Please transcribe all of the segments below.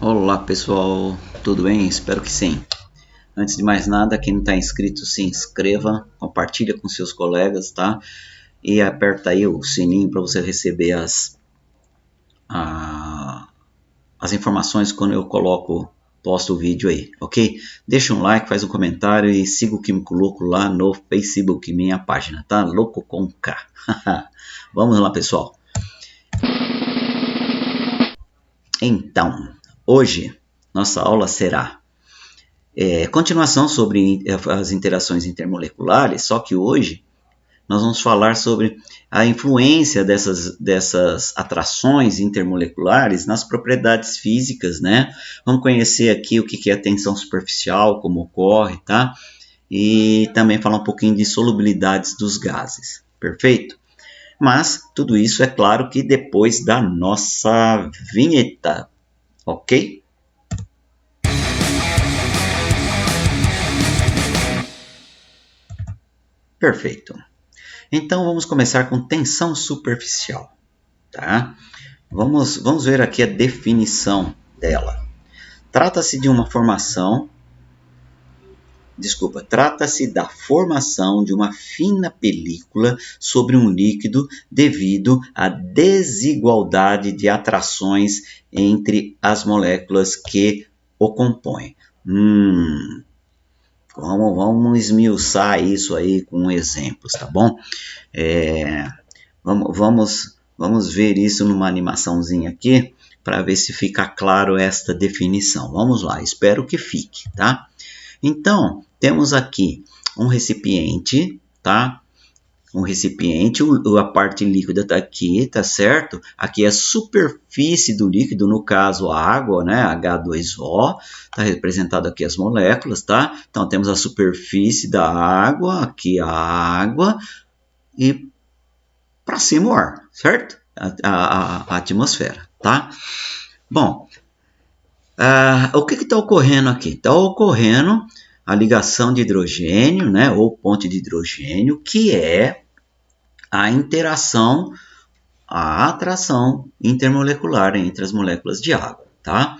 Olá pessoal, tudo bem? Espero que sim. Antes de mais nada, quem não está inscrito, se inscreva, compartilha com seus colegas, tá? E aperta aí o sininho para você receber as informações quando eu posto o vídeo aí, ok? Deixa um like, faz um comentário e siga o Químico Louco lá no Facebook, minha página, tá? Louco com K. Vamos lá pessoal. Então, hoje nossa aula será continuação sobre as interações intermoleculares, só que hoje nós vamos falar sobre a influência dessas atrações intermoleculares nas propriedades físicas, né? Vamos conhecer aqui o que é a tensão superficial, como ocorre, tá? E também falar um pouquinho de solubilidades dos gases, perfeito? Mas tudo isso é claro que depois da nossa vinheta, ok? Perfeito. Então vamos começar com tensão superficial, tá? Vamos ver aqui a definição dela. Trata-se da formação de uma fina película sobre um líquido devido à desigualdade de atrações entre as moléculas que o compõem. Vamos esmiuçar isso aí com exemplos, tá bom? Vamos ver isso numa animaçãozinha aqui para ver se fica claro esta definição. Vamos lá, espero que fique, tá? Então, temos aqui um recipiente, tá? Um recipiente, a parte líquida está aqui, tá certo? Aqui é a superfície do líquido, no caso a água, né? H2O, está representado aqui as moléculas, tá? Então temos a superfície da água, aqui a água e para cima o ar, certo? A atmosfera, tá? Bom, o que está ocorrendo aqui? Está ocorrendo a ligação de hidrogênio, né, ou ponte de hidrogênio, que é a interação, a atração intermolecular entre as moléculas de água, tá?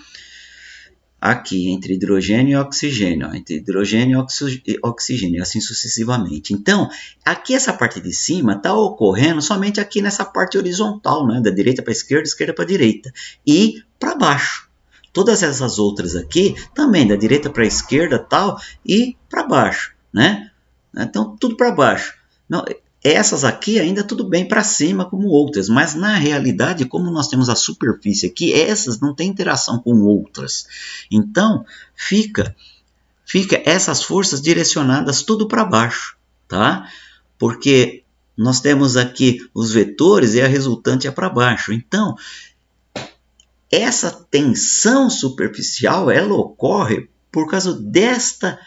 Aqui, entre hidrogênio e oxigênio, entre hidrogênio e oxigênio, assim sucessivamente. Então, aqui essa parte de cima está ocorrendo somente aqui nessa parte horizontal, né? Da direita para a esquerda para a direita. E para baixo. Todas essas outras aqui, também da direita para a esquerda tal, e para baixo, né? Então, tudo para baixo. Não, essas aqui ainda tudo bem para cima como outras, mas na realidade, como nós temos a superfície aqui, essas não têm interação com outras. Então, fica essas forças direcionadas tudo para baixo, tá? Porque nós temos aqui os vetores e a resultante é para baixo. Então, essa tensão superficial, ela ocorre por causa desta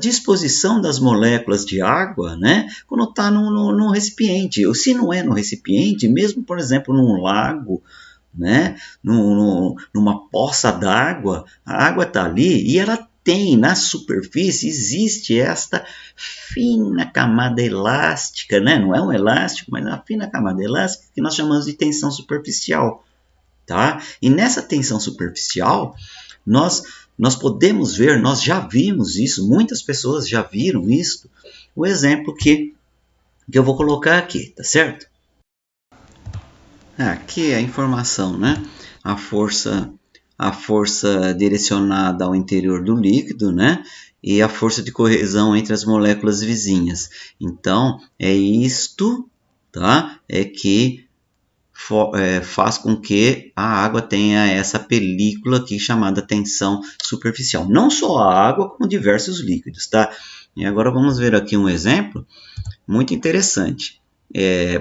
disposição das moléculas de água, né, quando está no recipiente. Ou se não é no recipiente, mesmo, por exemplo, num lago, né, numa poça d'água, a água está ali e ela tem, na superfície, existe esta fina camada elástica, né? Não é um elástico, mas é uma fina camada elástica que nós chamamos de tensão superficial. Tá? E nessa tensão superficial, nós podemos ver, nós já vimos isso, muitas pessoas já viram isso, o exemplo que eu vou colocar aqui, tá certo? Aqui é a informação, né? A força direcionada ao interior do líquido, né? E a força de corrosão entre as moléculas vizinhas. Então, é isto, tá? É que faz com que a água tenha essa película aqui chamada tensão superficial. Não só a água, como diversos líquidos, tá? E agora vamos ver aqui um exemplo muito interessante.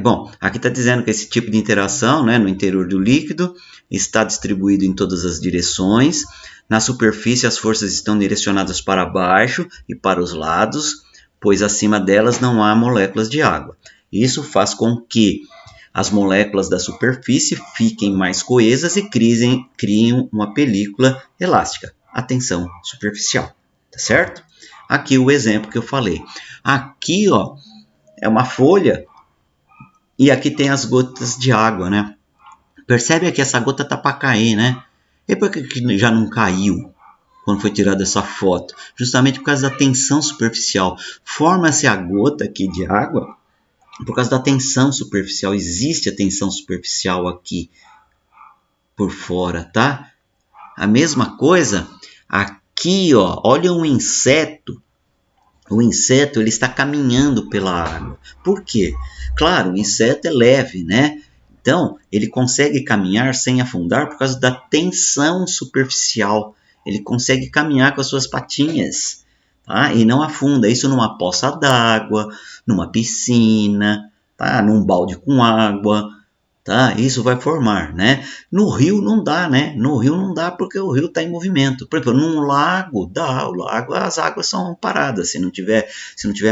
Bom, aqui está dizendo que esse tipo de interação, né, no interior do líquido está distribuído em todas as direções. Na superfície, as forças estão direcionadas para baixo e para os lados, pois acima delas não há moléculas de água. Isso faz com que as moléculas da superfície fiquem mais coesas e criem uma película elástica, a tensão superficial, tá certo? Aqui o exemplo que eu falei. Aqui, ó, é uma folha e aqui tem as gotas de água, né? Percebe que essa gota tá para cair, né? E por que já não caiu quando foi tirada essa foto? Justamente por causa da tensão superficial. Forma-se a gota aqui de água por causa da tensão superficial. Existe a tensão superficial aqui por fora, tá? A mesma coisa aqui, ó. Olha um inseto. O inseto ele está caminhando pela água. Por quê? Claro, o inseto é leve, né? Então, ele consegue caminhar sem afundar por causa da tensão superficial. Ele consegue caminhar com as suas patinhas, tá? E não afunda. Isso numa poça d'água, numa piscina, tá? Num balde com água, tá? Isso vai formar, né? No rio não dá, né? No rio não dá porque o rio está em movimento. Por exemplo, num lago dá, o lago as águas são paradas. Se não tiver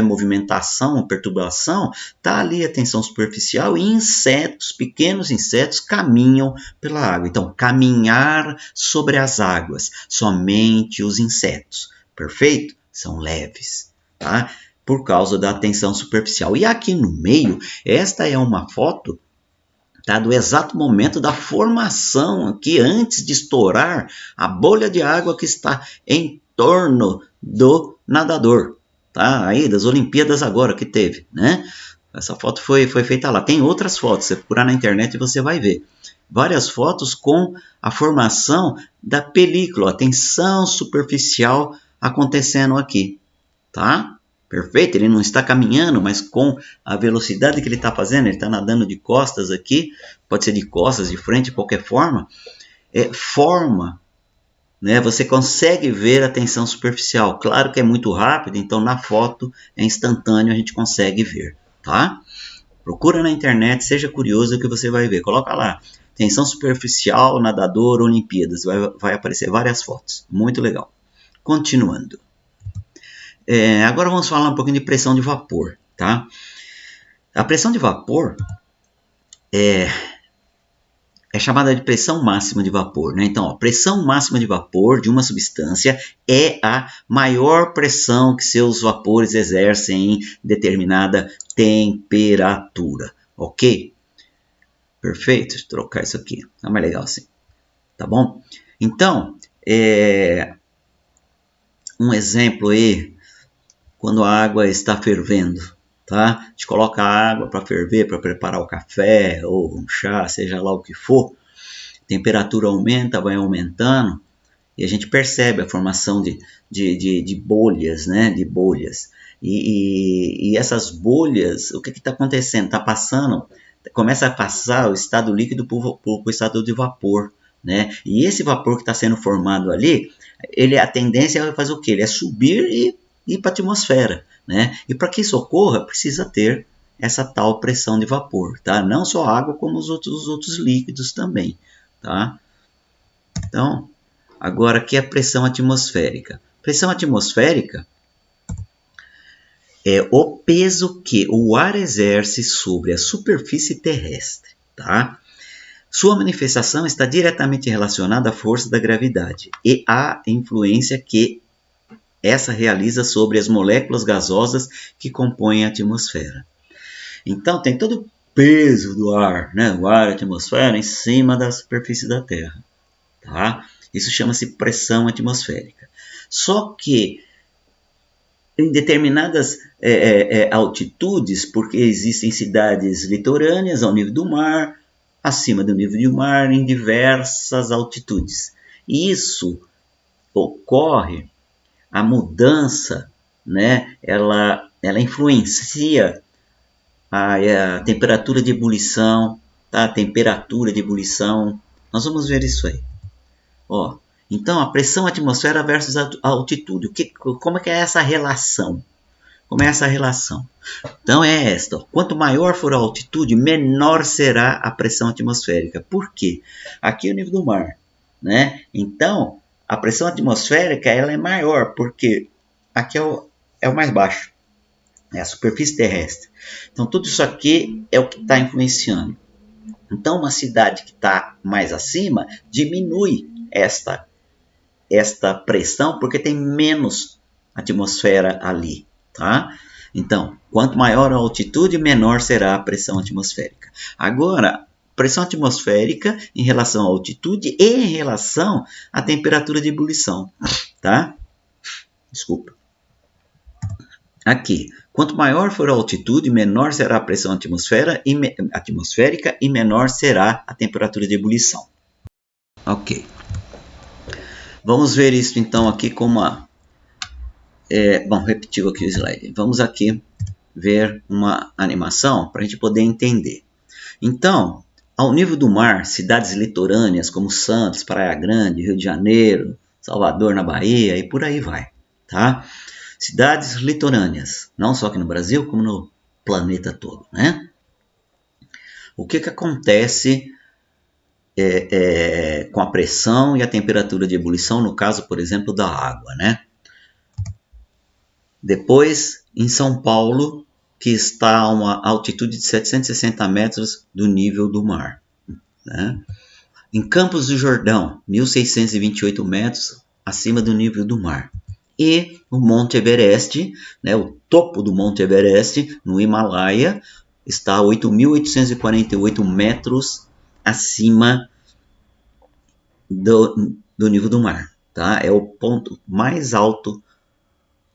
movimentação, perturbação, tá ali a tensão superficial e insetos, pequenos insetos caminham pela água. Então, caminhar sobre as águas, somente os insetos, perfeito? São leves, tá? Por causa da tensão superficial. E aqui no meio, esta é uma foto, tá, do exato momento da formação aqui, antes de estourar a bolha de água que está em torno do nadador, tá? Aí das Olimpíadas agora que teve, né? Essa foto foi feita lá. Tem outras fotos, você procurar na internet e você vai ver. Várias fotos com a formação da película, a tensão superficial acontecendo aqui, tá? Perfeito, ele não está caminhando, mas com a velocidade que ele está fazendo, ele está nadando de costas aqui, pode ser de costas, de frente, de qualquer forma, forma, né? Você consegue ver a tensão superficial. Claro que é muito rápido, então na foto é instantâneo, a gente consegue ver, tá? Procura na internet, seja curioso o que você vai ver. Coloca lá, tensão superficial, nadador, Olimpíadas, vai aparecer várias fotos, muito legal. Continuando. Agora vamos falar um pouquinho de pressão de vapor, tá? A pressão de vapor é chamada de pressão máxima de vapor, né? Então, a pressão máxima de vapor de uma substância é a maior pressão que seus vapores exercem em determinada temperatura, ok? Perfeito, deixa eu trocar isso aqui, tá mais legal assim, tá bom? Então, um exemplo aí, quando a água está fervendo, tá? A gente coloca a água para ferver, para preparar o café ou um chá, seja lá o que for. A temperatura aumenta, vai aumentando e a gente percebe a formação de bolhas, né? De bolhas. E essas bolhas, o que está acontecendo? Está passando, começa a passar o estado líquido para o estado de vapor, né? E esse vapor que está sendo formado ali, a tendência é fazer o quê? Ele é subir e ir para a atmosfera, né? E para que isso ocorra, precisa ter essa tal pressão de vapor, tá? Não só a água, como os outros líquidos também, tá? Então, agora aqui é a pressão atmosférica. Pressão atmosférica é o peso que o ar exerce sobre a superfície terrestre, tá? Sua manifestação está diretamente relacionada à força da gravidade e à influência que essa realiza sobre as moléculas gasosas que compõem a atmosfera. Então, tem todo o peso do ar, né? O ar, a atmosfera, em cima da superfície da Terra, tá? Isso chama-se pressão atmosférica. Só que em determinadas altitudes, porque existem cidades litorâneas ao nível do mar, acima do nível do mar, em diversas altitudes. E isso ocorre, a mudança, né, ela influencia a temperatura de ebulição, tá? A temperatura de ebulição. Nós vamos ver isso aí. Ó, então, a pressão atmosfera versus a altitude. Como é que é essa relação? Como é essa relação? Então, é esta. Ó. Quanto maior for a altitude, menor será a pressão atmosférica. Por quê? Aqui é o nível do mar, né? Então, a pressão atmosférica ela é maior, porque aqui é o mais baixo, é a superfície terrestre. Então, tudo isso aqui é o que está influenciando. Então, uma cidade que está mais acima diminui esta pressão, porque tem menos atmosfera ali, tá? Então, quanto maior a altitude, menor será a pressão atmosférica. Agora, pressão atmosférica em relação à altitude e em relação à temperatura de ebulição, tá? Desculpa. Aqui, quanto maior for a altitude, menor será a pressão atmosférica e menor será a temperatura de ebulição. Ok. Vamos ver isso então aqui com uma... bom, repetiu aqui o slide. Vamos aqui ver uma animação para a gente poder entender. Então, ao nível do mar, cidades litorâneas como Santos, Praia Grande, Rio de Janeiro, Salvador na Bahia e por aí vai, tá? Cidades litorâneas, não só aqui no Brasil, como no planeta todo, né? O que acontece com a pressão e a temperatura de ebulição, no caso, por exemplo, da água, né? Depois, em São Paulo, que está a uma altitude de 760 metros do nível do mar, né? Em Campos do Jordão, 1.628 metros acima do nível do mar. E o Monte Everest, né, o topo do Monte Everest, no Himalaia, está a 8.848 metros acima do nível do mar. Tá? É o ponto mais alto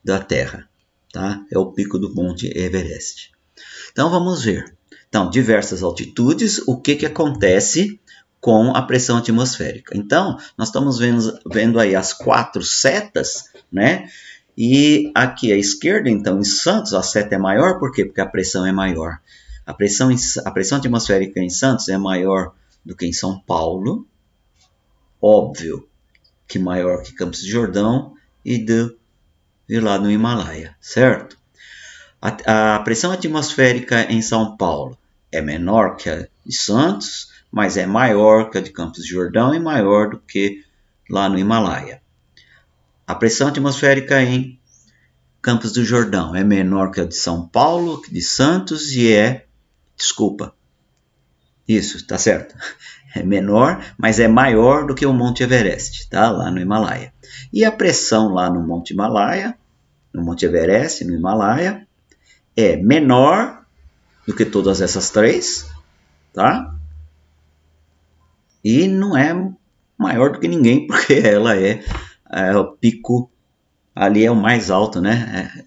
da Terra. Tá? É o pico do Monte Everest. Então vamos ver. Então, diversas altitudes, o que acontece com a pressão atmosférica. Então, nós estamos vendo aí as 4 setas, né? E aqui à esquerda, então, em Santos, a seta é maior, por quê? Porque a pressão é maior. A pressão atmosférica em Santos é maior do que em São Paulo, óbvio que maior que Campos do Jordão e lá no Himalaia, certo? A pressão atmosférica em São Paulo é menor que a de Santos, mas é maior que a de Campos do Jordão e maior do que lá no Himalaia. A pressão atmosférica em Campos do Jordão é menor que a de São Paulo, que de Santos e desculpa, isso, tá certo. É menor, mas é maior do que o Monte Everest, tá? Lá no Himalaia. E a pressão lá no Monte Himalaia, no Monte Everest, no Himalaia, é menor do que todas essas 3, tá? E não é maior do que ninguém, porque ela é o pico, ali é o mais alto, né?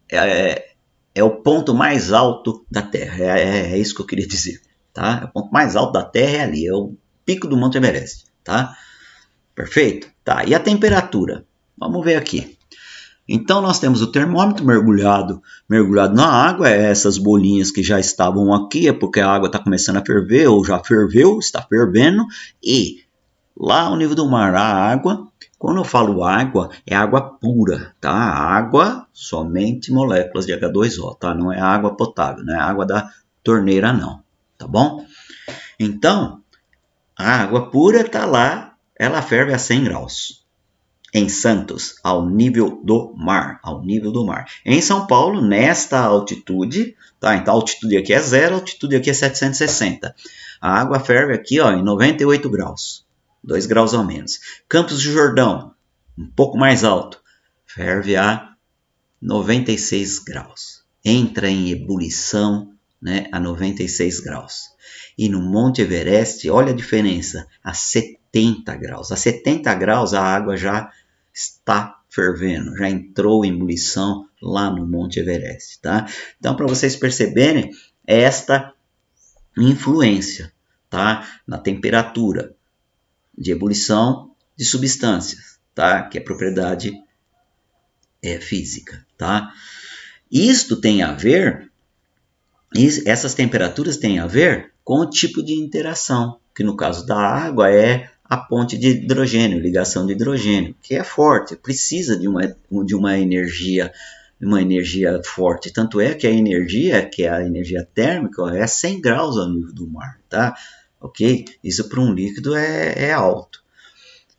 É o ponto mais alto da Terra, é isso que eu queria dizer, tá? O ponto mais alto da Terra é ali, é o pico do Monte Everest, tá? Perfeito? Tá, e a temperatura? Vamos ver aqui. Então, nós temos o termômetro mergulhado na água, essas bolinhas que já estavam aqui, é porque a água está começando a ferver, ou já ferveu, está fervendo, e lá ao nível do mar, a água, quando eu falo água, é água pura, tá? Água, somente moléculas de H2O, tá? Não é água potável, não é água da torneira, não, tá bom? Então, a água pura está lá, ela ferve a 100 graus. Em Santos, ao nível do mar, Em São Paulo, nesta altitude, tá? Então a altitude aqui é 0, a altitude aqui é 760. A água ferve aqui, ó, em 98 graus, 2 graus ao menos. Campos do Jordão, um pouco mais alto, ferve a 96 graus. Entra em ebulição, né, a 96 graus. E no Monte Everest, olha a diferença, a 70 graus. A 70 graus a água já está fervendo, já entrou em ebulição lá no Monte Everest, tá? Então, para vocês perceberem esta influência, tá? Na temperatura de ebulição de substâncias, tá? Que é propriedade física, tá? Isto tem a ver, essas temperaturas têm a ver com o tipo de interação, que no caso da água é a ponte de hidrogênio, ligação de hidrogênio, que é forte, precisa de uma energia forte. Tanto é que a energia térmica, é 100 graus ao nível do mar, tá? Ok? Isso para um líquido é alto.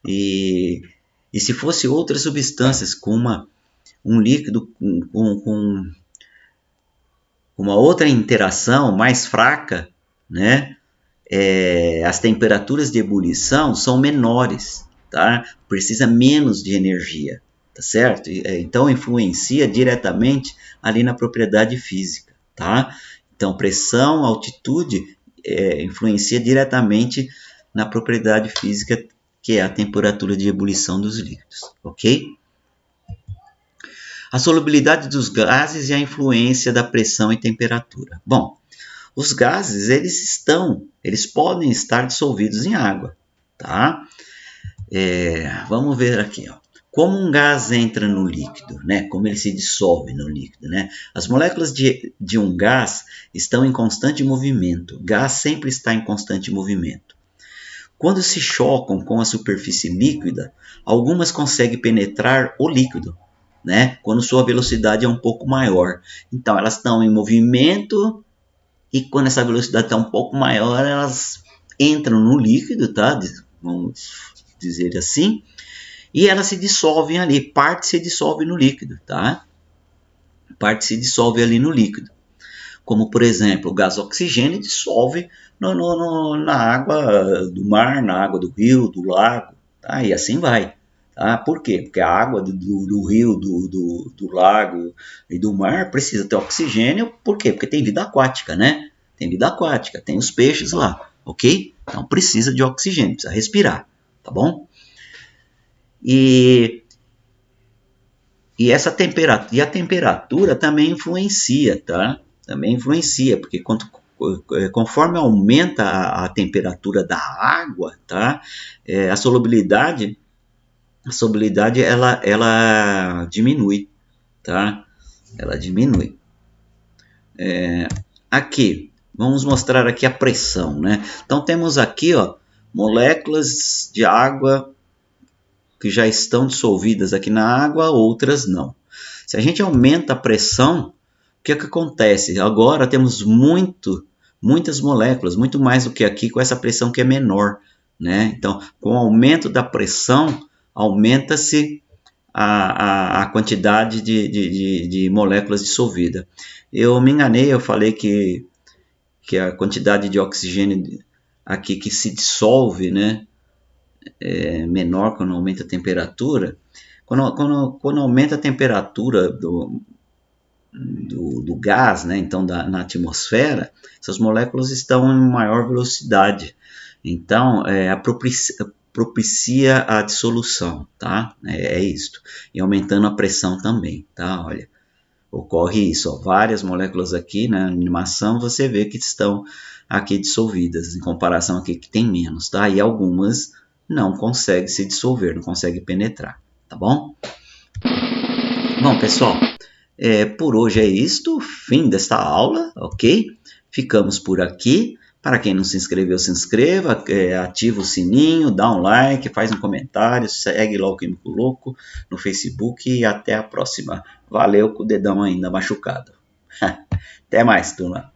E se fosse outras substâncias, com um líquido com uma outra interação mais fraca, né? As temperaturas de ebulição são menores, tá? Precisa menos de energia, tá certo? Então influencia diretamente ali na propriedade física, tá? Então pressão, altitude influencia diretamente na propriedade física, que é a temperatura de ebulição dos líquidos, ok? A solubilidade dos gases e a influência da pressão e temperatura. Bom, os gases, eles podem estar dissolvidos em água, tá? Vamos ver aqui, ó. Como um gás entra no líquido, né? Como ele se dissolve no líquido, né? As moléculas de um gás estão em constante movimento. O gás sempre está em constante movimento. Quando se chocam com a superfície líquida, algumas conseguem penetrar o líquido, né? Quando sua velocidade é um pouco maior. Então, elas estão em movimento e quando essa velocidade está um pouco maior, elas entram no líquido, tá? Vamos dizer assim. E elas se dissolvem ali, parte se dissolve no líquido, tá? Parte se dissolve ali no líquido. Como, por exemplo, o gás oxigênio dissolve na água do mar, na água do rio, do lago, tá? E assim vai. Tá? Por quê? Porque a água do rio, do lago e do mar precisa ter oxigênio. Por quê? Porque tem vida aquática, né? Tem vida aquática, tem os peixes lá, ok? Então precisa de oxigênio, precisa respirar, tá bom? E essa temperatura, a temperatura também influencia, tá? Também influencia, porque conforme aumenta a temperatura da água, tá? A solubilidade ela diminui, tá? Ela diminui. Aqui, vamos mostrar aqui a pressão, né? Então temos aqui, ó, moléculas de água que já estão dissolvidas aqui na água, outras não. Se a gente aumenta a pressão, o que acontece? Agora temos muitas moléculas, muito mais do que aqui com essa pressão que é menor, né? Então, com o aumento da pressão, aumenta-se a quantidade de moléculas dissolvidas. Eu me enganei, eu falei que a quantidade de oxigênio aqui que se dissolve, né, é menor quando aumenta a temperatura. Quando aumenta a temperatura do gás, né, então na atmosfera, essas moléculas estão em maior velocidade. Então, propicia a dissolução, tá? É isto. E aumentando a pressão também, tá? Olha, ocorre isso, ó, várias moléculas aqui na animação, você vê que estão aqui dissolvidas, em comparação aqui que tem menos, tá? E algumas não conseguem se dissolver, não conseguem penetrar, tá bom? Bom, pessoal, por hoje é isto, fim desta aula, ok? Ficamos por aqui. Para quem não se inscreveu, se inscreva, ativa o sininho, dá um like, faz um comentário, segue lá o Químico Louco no Facebook e até a próxima. Valeu com o dedão ainda machucado. Até mais, turma.